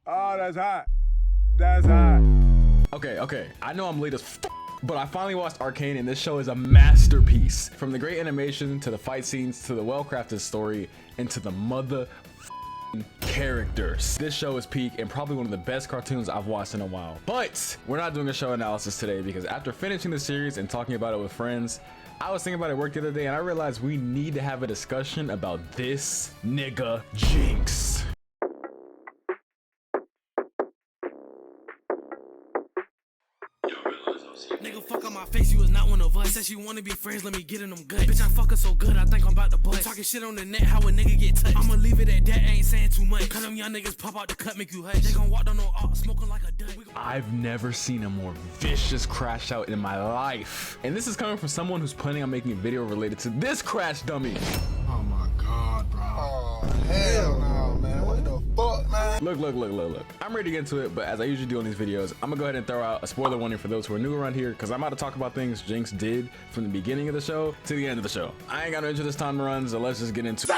Oh, that's hot. That's hot. Okay. I know I'm late as f, but I finally watched Arcane, and this show is a masterpiece. From the great animation to the fight scenes to the well-crafted story and to the mother characters. This show is peak and probably one of the best cartoons I've watched in a while. But we're not doing a show analysis today because after finishing the series and talking about it with friends, I was thinking about it at work the other day and I realized we need to have a discussion about this nigga Jinx. Nigga, fuck on my face, you was not one of us. Said she wanna be friends, let me get in them good. Bitch, I fuck her so good, I think I'm about to bust. Talking shit on the net, how a nigga get touched. I'ma leave it at that, ain't saying too much. Cause them young niggas pop out the cut, make you hush. They gon' walk down no art, smoking like a dud. I've never seen a more vicious crash out in my life. And this is coming from someone who's planning on making a video related to this crash dummy. Oh my god, bro. Oh, hell no, man. What the fuck, man? Look. I'm ready to get into it, but as I usually do on these videos, I'm gonna go ahead and throw out a spoiler warning for those who are new around here, because I'm about to talk about things Jinx did from the beginning of the show to the end of the show. I ain't got no interest this time to run, so let's just get into it.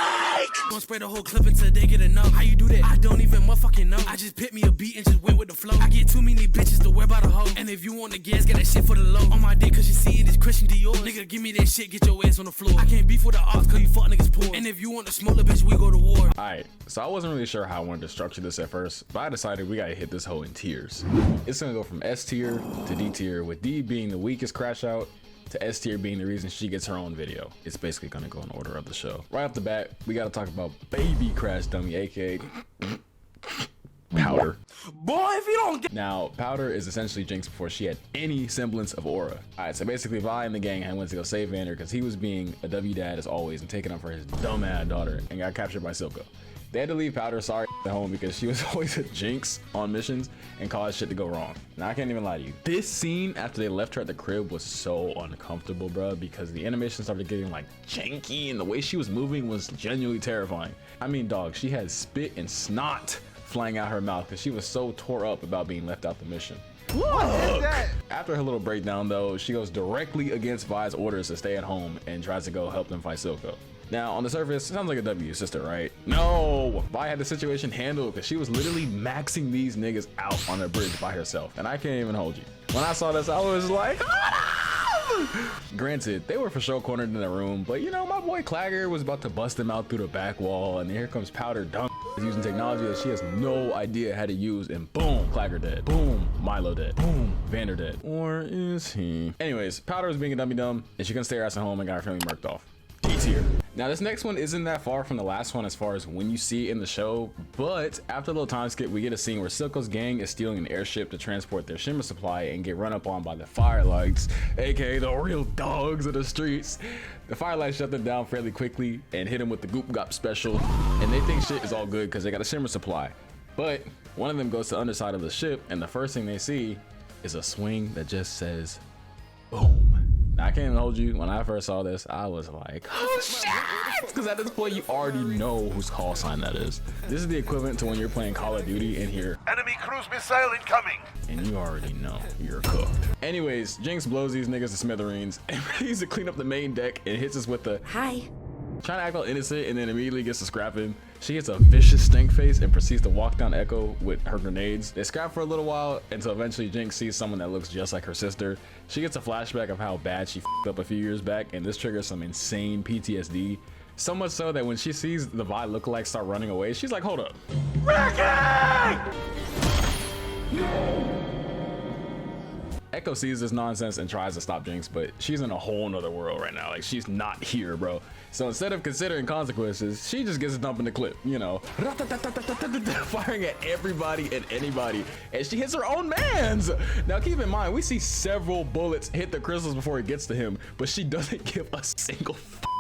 Gonna spray the whole clip until they get enough. How you do that? I don't even motherfucking know. I just picked me a beat and just went with the flow. I get too many bitches to wear by the hoe. And if you want the gas, get that shit for the low. On my dick, cause you see it is Christian Dior. Nigga, give me that shit, get your ass on the floor. I can't beef with the ox, cause you fuck niggas poor. And if you want to smoke the bitch, we go to war. Alright, so I wasn't really sure how I wanted to structure this at first, but I decided we gotta hit this hoe in tiers. It's gonna go from S tier to D tier, with D being the weakest crash out, to S tier being the reason she gets her own video. It's basically gonna go in order of the show. Right off the bat, we gotta talk about baby crash dummy, aka Powder. Boy, if you don't get. Now, Powder is essentially Jinx before she had any semblance of aura. Alright, so basically Vi and the gang had went to go save Vander because he was being a W dad as always and taking up for his dumb ass daughter and got captured by Silco. They had to leave Powder sorry at home because she was always a Jinx on missions and caused shit to go wrong. Now I can't even lie to you. This scene after they left her at the crib was so uncomfortable, bro, because the animation started getting like janky and the way she was moving was genuinely terrifying. I mean, dog, she had spit and snot flying out her mouth because she was so tore up about being left out the mission. What is that? After her little breakdown though, she goes directly against Vi's orders to stay at home and tries to go help them fight Silco. Now, on the surface, it sounds like a W, sister, right? No! Vi had the situation handled because she was literally maxing these niggas out on the bridge by herself. And I can't even hold you. When I saw this, I was like, ah! Granted, they were for sure cornered in a room, but you know, my boy Clagger was about to bust them out through the back wall, and here comes Powder dumb using technology that she has no idea how to use, and boom, Clagger dead. Boom, Milo dead. Boom, Vander dead. Or is he? Anyways, Powder was being a dummy dumb, and she couldn't stay her ass at home and got her family murked off. D tier. Now this next one isn't that far from the last one as far as when you see it in the show, but after a little time skip, we get a scene where Silco's gang is stealing an airship to transport their shimmer supply and get run up on by the Firelights, aka the real dogs of the streets. The Firelights shut them down fairly quickly and hit them with the Goop Gop special, and they think shit is all good because they got a shimmer supply. But one of them goes to the underside of the ship, and the first thing they see is a swing that just says, boom. Now, I can't even hold you. When I first saw this, I was like, oh shit! Because at this point, you already know whose call sign that is. This is the equivalent to when you're playing Call of Duty and hear enemy cruise missile incoming, and you already know you're cooked. Anyways, Jinx blows these niggas to smithereens and readies to clean up the main deck and hits us with the hi. Trying to act all innocent and then immediately gets to scrapping. She gets a vicious stink face and proceeds to walk down Echo with her grenades. They scrap for a little while until eventually Jinx sees someone that looks just like her sister. She gets a flashback of how bad she f***ed up a few years back, and this triggers some insane PTSD. So much so that when she sees the Vi lookalike start running away, she's like, hold up. Ricky! Echo sees this nonsense and tries to stop Jinx, but she's in a whole nother world right now. Like, she's not here, bro. So instead of considering consequences, she just gets a dump in the clip, you know, firing at everybody and anybody, and she hits her own mans. Now keep in mind, we see several bullets hit the crystals before it gets to him, but she doesn't give a single fuck.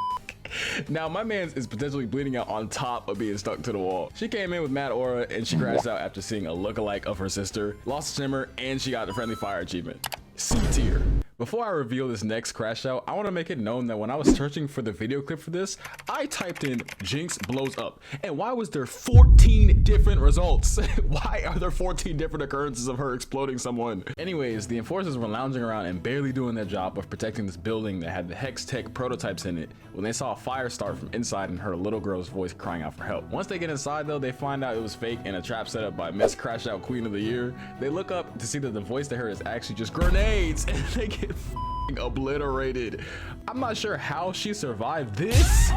Now my man's is potentially bleeding out on top of being stuck to the wall. She came in with mad aura and she crashed out after seeing a lookalike of her sister, lost a shimmer, and she got the friendly fire achievement. C tier. Before I reveal this next crash out, I want to make it known that when I was searching for the video clip for this, I typed in Jinx blows up. And why was there 14 different results? Why are there 14 different occurrences of her exploding someone? Anyways, the enforcers were lounging around and barely doing their job of protecting this building that had the Hex Tech prototypes in it when they saw a fire start from inside and heard a little girl's voice crying out for help. Once they get inside though, they find out it was fake and a trap set up by Miss Crash Out Queen of the Year. They look up to see that the voice they heard is actually just grenades, and they get obliterated. I'm not sure how she survived this,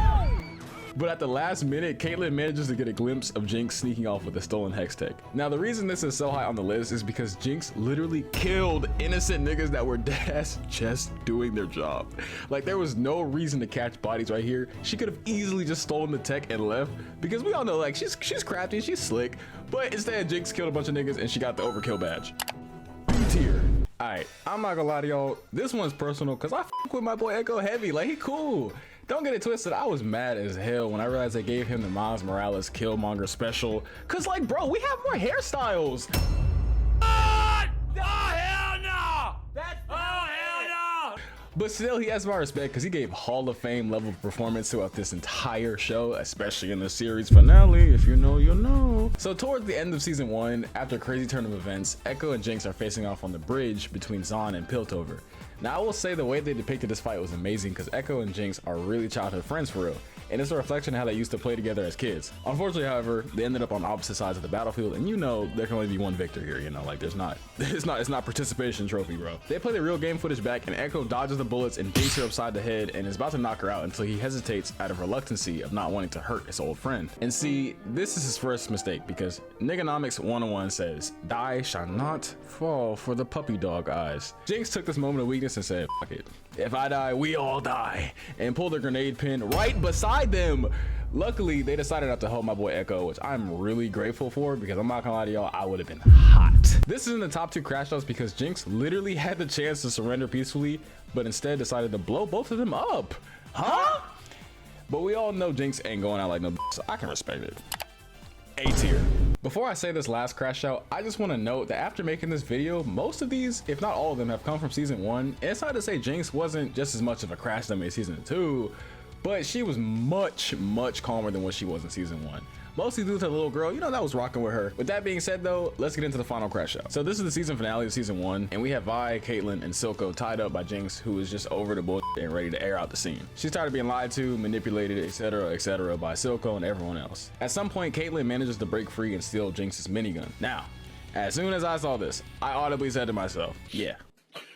but at the last minute, Caitlyn manages to get a glimpse of Jinx sneaking off with a stolen Hex Tech. Now, the reason this is so high on the list is because Jinx literally killed innocent niggas that were deadass just doing their job. Like, there was no reason to catch bodies right here. She could have easily just stolen the tech and left, because we all know, like, she's crafty, she's slick, but instead Jinx killed a bunch of niggas and she got the overkill badge. B tier. Alright, I'm not gonna lie to y'all, this one's personal because I fuck with my boy Echo heavy, like he cool. Don't get it twisted, I was mad as hell when I realized they gave him the Miles Morales Killmonger special. Cause like, bro, we have more hairstyles. Oh, hell no! That's hell no! But still, he has my respect because he gave Hall of Fame level performance throughout this entire show, especially in the series finale. If you know, you'll know. So towards the end of season 1, after a crazy turn of events, Echo and Jinx are facing off on the bridge between Zahn and Piltover. Now, I will say the way they depicted this fight was amazing because Echo and Jinx are really childhood friends for real, and it's a reflection of how they used to play together as kids. Unfortunately, however, they ended up on opposite sides of the battlefield, and you know there can only be one victor here. You know, like it's not participation trophy, bro. They play the real game footage back, and Echo dodges the bullets and beats her upside the head, and is about to knock her out until he hesitates out of reluctancy of not wanting to hurt his old friend. And see, this is his first mistake because Niggonomics 101 says, "Die shall not fall for the puppy dog eyes." Jinx took this moment of weakness and said, "Fuck it. If I die, we all die," and pulled a grenade pin right beside them. Luckily, they decided not to help my boy Echo, which I'm really grateful for because I'm not gonna lie to y'all, I would have been hot. This is in the top 2 crash outs because Jinx literally had the chance to surrender peacefully, but instead decided to blow both of them up. Huh? But we all know Jinx ain't going out like no, so I can respect it. A tier. Before I say this last crash out, I just want to note that after making this video, most of these, if not all of them, have come from season 1. And it's not to say Jinx wasn't just as much of a crash dummy as season 2, but she was much calmer than what she was in season 1. Mostly due to the little girl, you know, that was rocking with her. With that being said though, let's get into the final crash out. So this is the season finale of season 1, and we have Vi, Caitlyn, and Silco tied up by Jinx, who is just over the bullshit and ready to air out the scene. She's tired of being lied to, manipulated, etc by Silco and everyone else. At some point, Caitlyn manages to break free and steal Jinx's minigun. Now, as soon as I saw this, I audibly said to myself, yeah,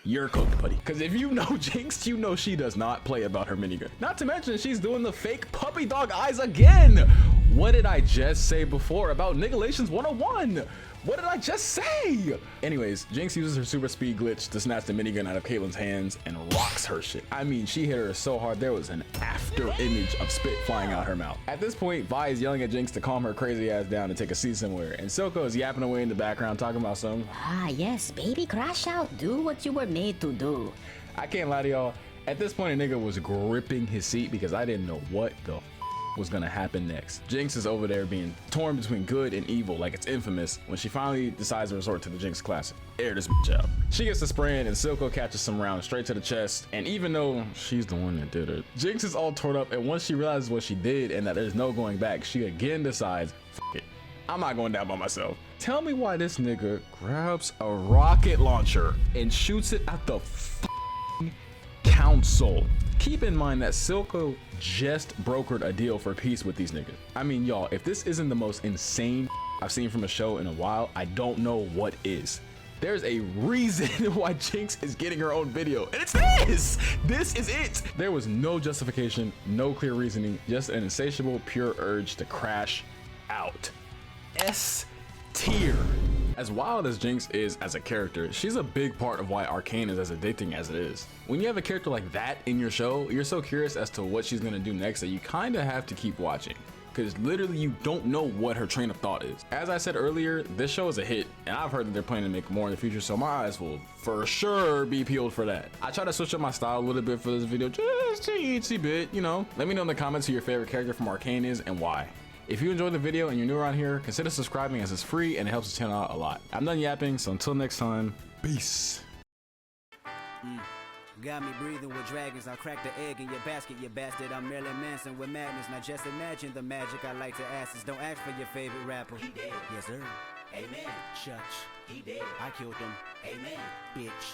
you're cooked, buddy. Because if you know Jinx, you know she does not play about her minigun. Not to mention, she's doing the fake puppy dog eyes again. What did I just say before about Niggalations 101? What did I just say? Anyways, Jinx uses her super speed glitch to snatch the minigun out of Caitlyn's hands and rocks her shit. I mean, she hit her so hard there was an after image of spit flying out her mouth. At this point, Vi is yelling at Jinx to calm her crazy ass down and take a seat somewhere, and Silco is yapping away in the background talking about some, "Ah yes, baby, crash out, do what you were made to do." I can't lie to y'all, at this point a nigga was gripping his seat because I didn't know what the was gonna happen next. Jinx is over there being torn between good and evil like it's Infamous when she finally decides to resort to the Jinx classic. Air this bitch out. She gets the spraying and Silco catches some rounds straight to the chest, and even though she's the one that did it, Jinx is all torn up, and once she realizes what she did and that there's no going back, she again decides, fuck it, I'm not going down by myself. Tell me why this nigga grabs a rocket launcher and shoots it at the council. Keep in mind that Silco just brokered a deal for peace with these niggas. I mean, y'all, if this isn't the most insane I've seen from a show in a while, I don't know what is. There's a reason why Jinx is getting her own video, and it's this! This is it! There was no justification, no clear reasoning, just an insatiable, pure urge to crash out. S tier. As wild as Jinx is as a character, she's a big part of why Arcane is as addicting as it is. When you have a character like that in your show, you're so curious as to what she's gonna do next that you kinda have to keep watching, because literally you don't know what her train of thought is. As I said earlier, this show is a hit, and I've heard that they're planning to make more in the future, so my eyes will for sure be peeled for that. I try to switch up my style a little bit for this video, just a itsy bit, you know. Let me know in the comments who your favorite character from Arcane is and why. If you enjoyed the video and you're new around here, consider subscribing as it's free and it helps the channel out a lot. I'm done yapping, so until next time, peace. Got me breathing with dragons. I'll crack the egg in your basket, you bastard. I'm Marilyn Manson with madness. Now just imagine the magic I like to ask is don't ask for your favorite rapper. He dead. Yes, sir. Amen. Church. He dead. I killed him. Amen. Bitch.